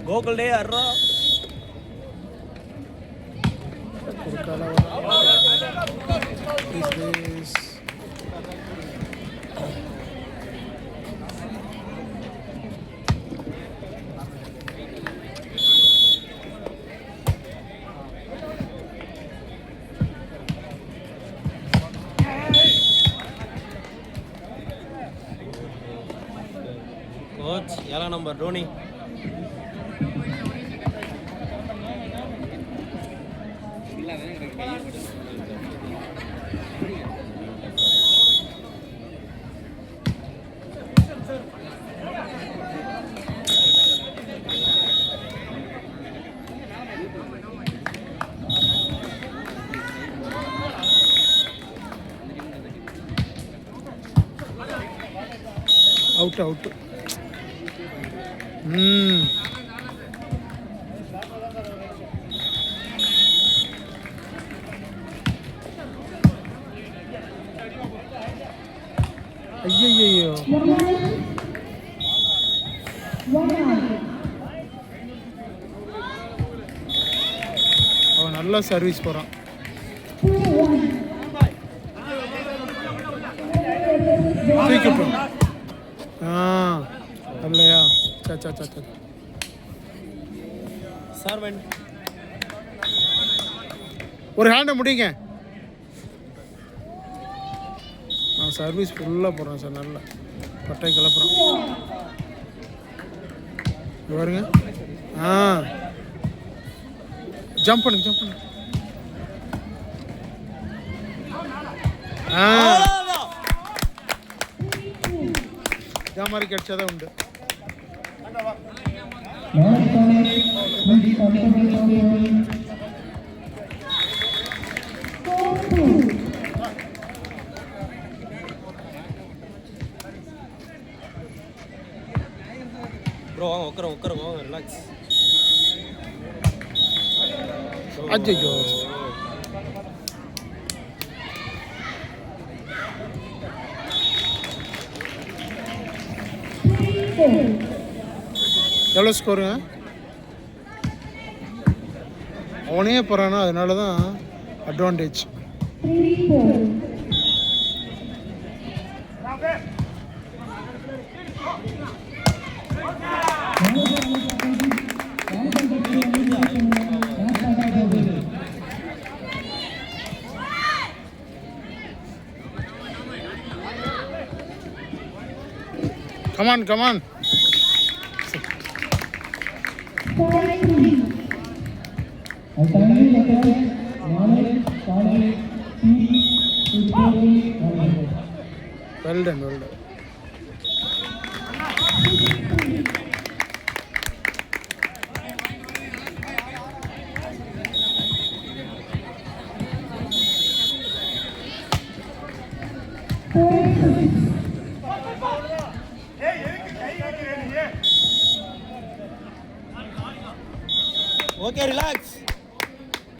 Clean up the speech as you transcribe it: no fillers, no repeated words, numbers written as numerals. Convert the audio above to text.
கோகுல் டே அர்ரா coach 7 number Dhoni out out ஐயோ அவன் நல்லா சர்வீஸ் போகிறான் இல்லையா சர்வன் ஒரு ஹேண்டை முடிங்க நான் சர்வீஸ் ஃபுல்லாக போடுறேன் சார் நல்லா பட்டை கிளப்புறேன் பாருங்க ஜம்ப் பண்ணுங்க இதே மாதிரி கிடைச்சாதான் உண்டு ப்ரோ வாங்க உட்கார வாங்க ரிலாக்ஸ் அஜ்ஜோ எவ்வளோ ஸ்கோருங்க அவனே போகிறானா அதனால தான் advantage Come on. Well done. Okay, relax.